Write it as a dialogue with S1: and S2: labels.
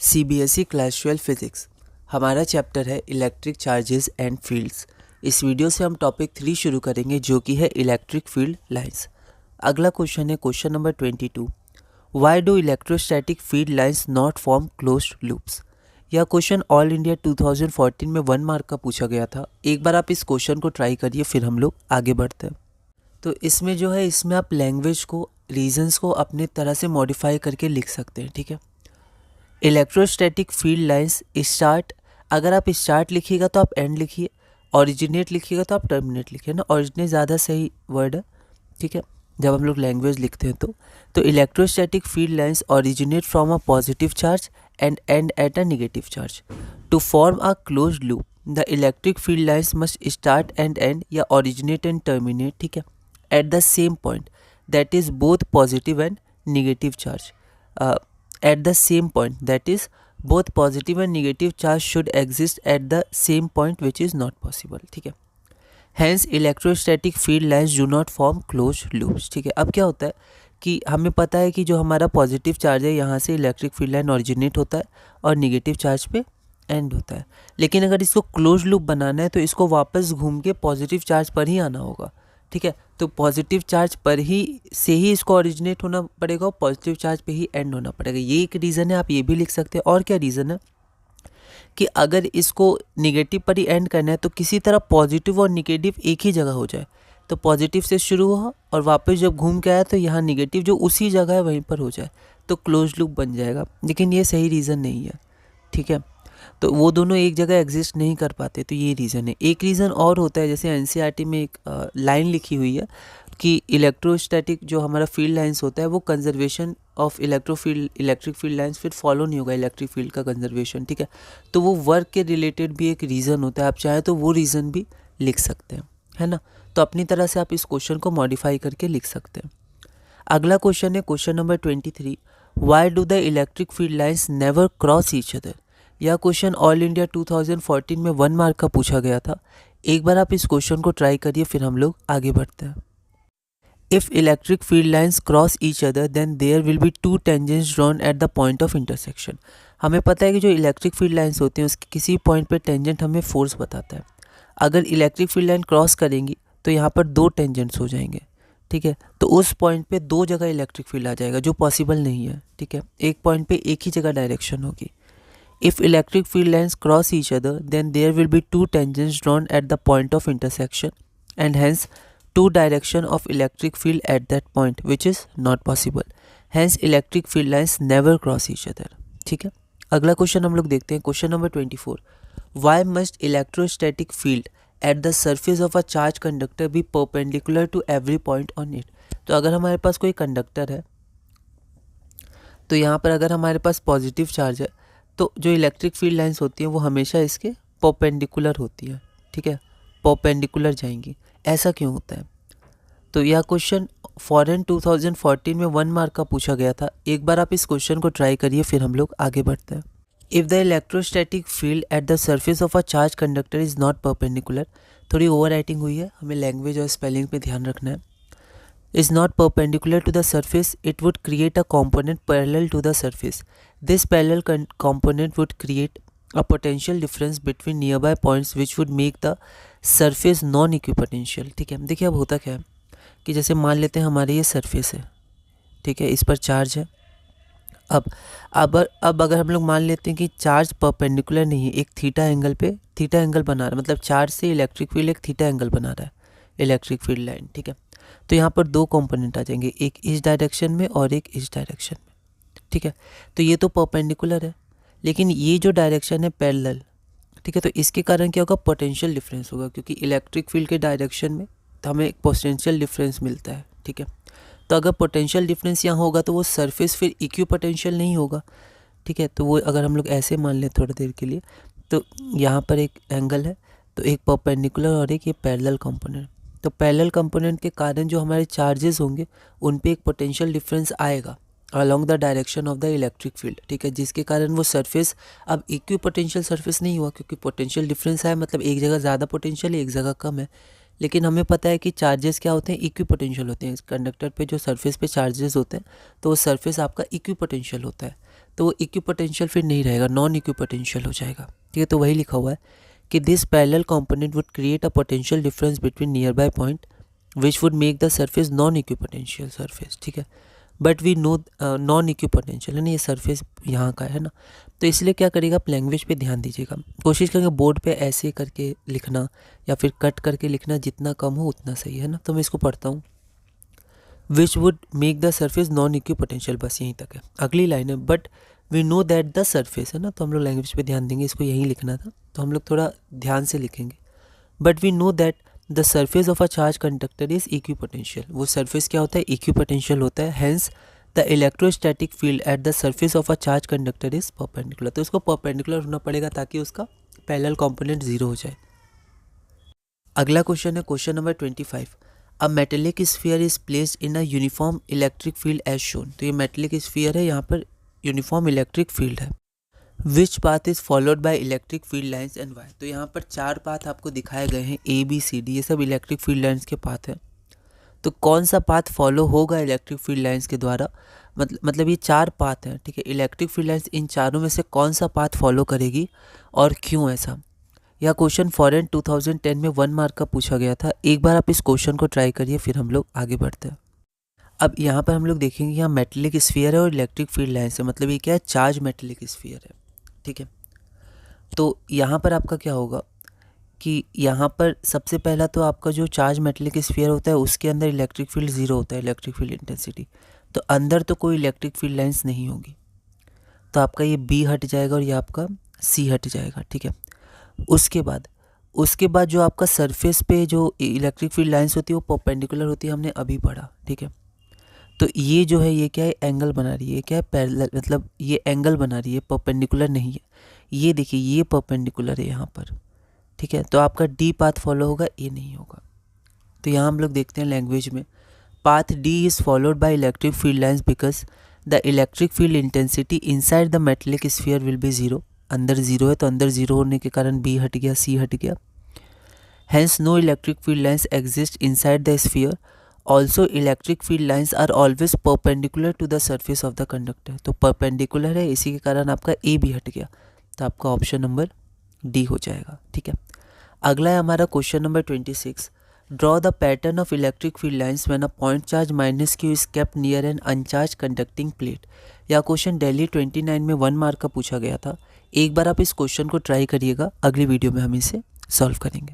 S1: CBSE class 12 physics हमारा chapter है electric charges and fields. इस वीडियो से हम टॉपिक 3 शुरू करेंगे जो कि है इलेक्ट्रिक फील्ड लाइंस। अगला क्वेश्चन है question number 22। Why do electrostatic field lines not form closed loops. यह क्वेश्चन ऑल इंडिया 2014 में 1 मार्क का पूछा गया था। एक बार आप इस क्वेश्चन को ट्राई करिए, फिर हम लोग आगे बढ़ते हैं। तो इसमें जो है इसमें आप लैंग्वेज को, रीजंस को अपने तरह से मॉडिफाई करके लिख सकते हैं। ठीक है, इलेक्ट्रोस्टैटिक फील्ड लाइंस स्टार्ट, अगर आप स्टार्ट लिखिएगा तो आप एंड लिखिए, ओरिजिनेट लिखिएगा तो आप टर्मिनेट लिखिए ना। ओरिजिनेट ज़्यादा सही वर्ड है। ठीक है, जब हम लोग लैंग्वेज लिखते हैं तो electrostatic field lines originate from a positive charge and end at a negative charge. To form a closed loop the electric field lines must start and end या ओरिजिनेट एंड टर्मिनेट, ठीक है, at the same point that is both positive and negative charge. At the same point, that is both positive and negative charge should exist at the same point, which is not possible. ठीक है, hence electrostatic field lines do not form closed loops. ठीक है, अब क्या होता है कि हमें पता है कि जो हमारा पॉजिटिव चार्ज है यहाँ से इलेक्ट्रिक फील्ड लाइन ओरिजिनेट होता है और निगेटिव चार्ज पे एंड होता है। लेकिन अगर इसको क्लोज लूप बनाना है तो इसको वापस घूम के पॉजिटिव चार्ज पर ही आना होगा। ठीक है, तो पॉजिटिव चार्ज पर ही से ही इसको ओरिजिनेट होना पड़ेगा और पॉजिटिव चार्ज पे ही एंड होना पड़ेगा। ये एक रीज़न है, आप ये भी लिख सकते हैं। और क्या रीज़न है कि अगर इसको निगेटिव पर ही एंड करना है तो किसी तरह पॉजिटिव और निगेटिव एक ही जगह हो जाए। तो पॉजिटिव से शुरू हुआ और वापस जब घूम के आया तो यहाँ निगेटिव जो उसी जगह है वहीं पर हो जाए, तो क्लोज लूप बन जाएगा। लेकिन ये सही रीज़न नहीं है। ठीक है, तो वो दोनों एक जगह एग्जिस्ट नहीं कर पाते, तो ये रीज़न है। एक रीज़न और होता है, जैसे एनसीईआरटी में एक लाइन लिखी हुई है कि इलेक्ट्रोस्टैटिक जो हमारा फील्ड लाइंस होता है वो conservation of electric field lines फिर फॉलो नहीं होगा, इलेक्ट्रिक फील्ड का कंजर्वेशन। ठीक है, तो वो वर्क के रिलेटेड भी एक रीज़न होता है। आप चाहें तो वो रीज़न भी लिख सकते हैं, है ना। तो अपनी तरह से आप इस क्वेश्चन को मॉडिफाई करके लिख सकते हैं। अगला क्वेश्चन है question number 23। Why do the electric field lines never cross each other. यह क्वेश्चन ऑल इंडिया 2014 में 1 मार्क का पूछा गया था। एक बार आप इस क्वेश्चन को ट्राई करिए, फिर हम लोग आगे बढ़ते हैं। If electric field lines cross each other then there will be 2 tangents drawn at the point of intersection. हमें पता है कि जो इलेक्ट्रिक फील्ड लाइंस होती हैं उसके किसी पॉइंट पे टेंजेंट हमें फोर्स बताता है। अगर इलेक्ट्रिक फील्ड लाइन क्रॉस करेंगी तो यहाँ पर 2 टेंजेंट्स हो जाएंगे। ठीक है, तो उस पॉइंट पे 2 जगह इलेक्ट्रिक फील्ड आ जाएगा, जो पॉसिबल नहीं है। ठीक है, एक पॉइंट पे एक ही जगह डायरेक्शन होगी। If electric field lines cross each other, then there will be 2 tangents drawn at the point of intersection, and hence 2 direction of electric field at that point, which is not possible. Hence electric field lines never cross each other. ठीक है, अगला question हम लोग देखते हैं, question number 24। Why must electrostatic field at the surface of a charge conductor be perpendicular to every point on it? तो अगर हमारे पास कोई कंडक्टर है तो यहाँ पर अगर हमारे पास पॉजिटिव चार्ज है तो जो इलेक्ट्रिक फील्ड लाइंस होती हैं वो हमेशा इसके परपेंडिकुलर होती है। ठीक है, परपेंडिकुलर जाएंगी। ऐसा क्यों होता है? तो यह क्वेश्चन फॉरेन 2014 में 1 मार्क का पूछा गया था। एक बार आप इस क्वेश्चन को ट्राई करिए, फिर हम लोग आगे बढ़ते हैं। If the electrostatic field at the surface of a charge conductor is not perpendicular, थोड़ी ओवर राइटिंग हुई है, हमें लैंग्वेज और स्पेलिंग पे ध्यान रखना है। is not perpendicular to the surface, it would create a component parallel to the surface. This parallel component would create a potential difference between nearby points which would make the surface non-equipotential. ठीक है, देखिए अब होता क्या है कि जैसे मान लेते हैं हमारे ये सरफेस है। ठीक है, इस पर चार्ज है। अब अगर हम लोग मान लेते हैं कि चार्ज परपेंडिकुलर नहीं है, एक थीटा एंगल पे थीटा एंगल बना रहा है, मतलब चार्ज से इलेक्ट्रिक फील्ड एक थीटा एंगल बना रहा है, इलेक्ट्रिक फील्ड लाइन। ठीक है, तो यहाँ पर 2 कंपोनेंट आ जाएंगे, एक इस डायरेक्शन में और एक इस डायरेक्शन में। ठीक है, तो ये तो परपेंडिकुलर है, लेकिन ये जो डायरेक्शन है पैरेलल। ठीक है, तो इसके कारण क्या होगा, पोटेंशियल डिफरेंस होगा, क्योंकि इलेक्ट्रिक फील्ड के डायरेक्शन में तो हमें एक पोटेंशियल डिफरेंस मिलता है। ठीक है, तो अगर पोटेंशियल डिफरेंस यहाँ होगा तो वो सरफेस फिर इक्वी पोटेंशियल नहीं होगा। ठीक है, तो वो अगर हम लोग ऐसे मान लें थोड़ी देर के लिए, तो यहाँ पर एक एंगल है, तो एक परपेंडिकुलर और एक ये पैरेलल कंपोनेंट। तो पैरेलल कंपोनेंट के कारण जो हमारे चार्जेस होंगे उन पे एक पोटेंशियल डिफरेंस आएगा along the direction of the electric field. ठीक है, जिसके कारण वो सरफेस अब इक्वी पोटेंशियल सरफेस नहीं हुआ, क्योंकि पोटेंशियल डिफरेंस है, मतलब एक जगह ज़्यादा पोटेंशियल है, एक जगह कम है। लेकिन हमें पता है कि चार्जेस क्या होते हैं, इक्वी पोटेंशियल होते हैं। इस कंडक्टर पे जो सरफेस पे चार्जेस होते हैं तो वो सरफेस आपका इक्वी पोटेंशियल होता है। तो वो इक्विपोटेंशियल फिर नहीं रहेगा, नॉन इक्विपोटेंशियल हो जाएगा। ठीक है, तो वही लिखा हुआ है कि this parallel component would create a potential difference between nearby point which would make the surface non equipotential surface. ठीक है, but we know non equipotential है ना, ये सरफेस यहाँ का है ना, तो इसलिए क्या करेगा, आप लैंग्वेज पे ध्यान दीजिएगा। कोशिश करेंगे बोर्ड पे ऐसे करके लिखना या फिर कट करके लिखना, जितना कम हो उतना सही है ना। तो मैं इसको पढ़ता हूँ, which would make the surface non equipotential, बस यहीं तक है। अगली लाइन है, but we know that the surface है ना, तो हम लोग लैंग्वेज पे ध्यान देंगे, इसको यहीं लिखना था तो हम लोग थोड़ा ध्यान से लिखेंगे। But we know that the surface of a charge conductor is equipotential, वो सरफेस क्या होता है, इक्विपोटेंशियल होता है। Hence the electrostatic field at the surface of a charge conductor is perpendicular, तो इसको परपेंडिकुलर होना पड़ेगा ताकि उसका पैरेलल कंपोनेंट 0 हो जाए। अगला क्वेश्चन है question number 25, a metallic sphere is placed in a uniform electric field as shown, तो ये मेटेलिक स्फीयर है, यहाँ पर यूनिफॉर्म इलेक्ट्रिक फील्ड है। Which path is followed by electric field lines and why, तो यहाँ पर 4 पाथ आपको दिखाए गए हैं, ABCD, ये सब इलेक्ट्रिक फील्ड लाइन्स के पाथ हैं। तो कौन सा पाथ फॉलो होगा इलेक्ट्रिक फील्ड लाइन्स के द्वारा, मतलब ये 4 पाथ हैं। ठीक है, इलेक्ट्रिक फील्ड लाइन्स इन चारों में से कौन सा पाथ फॉलो करेगी और क्यों ऐसा। यह क्वेश्चन फॉरेन 2010 में 1 मार्क का पूछा गया था। एक बार आप इस क्वेश्चन को ट्राई करिए, फिर हम लोग आगे बढ़ते हैं। अब यहाँ पर हम लोग देखेंगे, यहाँ मेटेलिक स्फीयर है और इलेक्ट्रिक फील्ड लाइन्स है, मतलब ये क्या है, चार्ज मेटेलिक स्फीयर है। ठीक है, तो यहाँ पर आपका क्या होगा कि यहाँ पर सबसे पहला तो आपका जो चार्ज मेटेलिक स्फीयर होता है उसके अंदर इलेक्ट्रिक फील्ड 0 होता है, इलेक्ट्रिक फील्ड इंटेंसिटी, तो अंदर तो कोई इलेक्ट्रिक फील्ड लाइन्स नहीं होगी, तो आपका ये B हट जाएगा और ये आपका C हट जाएगा। ठीक है, उसके बाद जो आपका सरफेस पे जो इलेक्ट्रिक फील्ड लाइन्स होती है वो परपेंडिकुलर होती है, हमने अभी पढ़ा। ठीक है, तो ये जो है ये क्या है, एंगल बना रही है, क्या है, पैरेलल, मतलब ये एंगल बना रही है, परपेंडिकुलर नहीं है। ये देखिए ये परपेंडिकुलर है यहाँ पर। ठीक है, तो आपका D पाथ फॉलो होगा, A नहीं होगा। तो यहाँ हम लोग देखते हैं लैंग्वेज में, path D is followed by electric field lines because the electric field intensity inside the metallic sphere will be 0, अंदर 0 है तो अंदर 0 होने के कारण B हट गया, C हट गया। Hence no electric field lines exist inside the sphere, also electric field lines are always perpendicular to the surface of the conductor, तो परपेंडिकुलर है, इसी के कारण आपका A भी हट गया, तो आपका ऑप्शन नंबर D हो जाएगा। ठीक है, अगला है हमारा question number 26, draw the pattern of electric field lines when a point charge -q is kept near an uncharged conducting plate. यह क्वेश्चन दिल्ली 29 में 1 मार्क का पूछा गया था। एक बार आप इस क्वेश्चन को ट्राई करिएगा, अगली वीडियो में हम इसे सॉल्व करेंगे।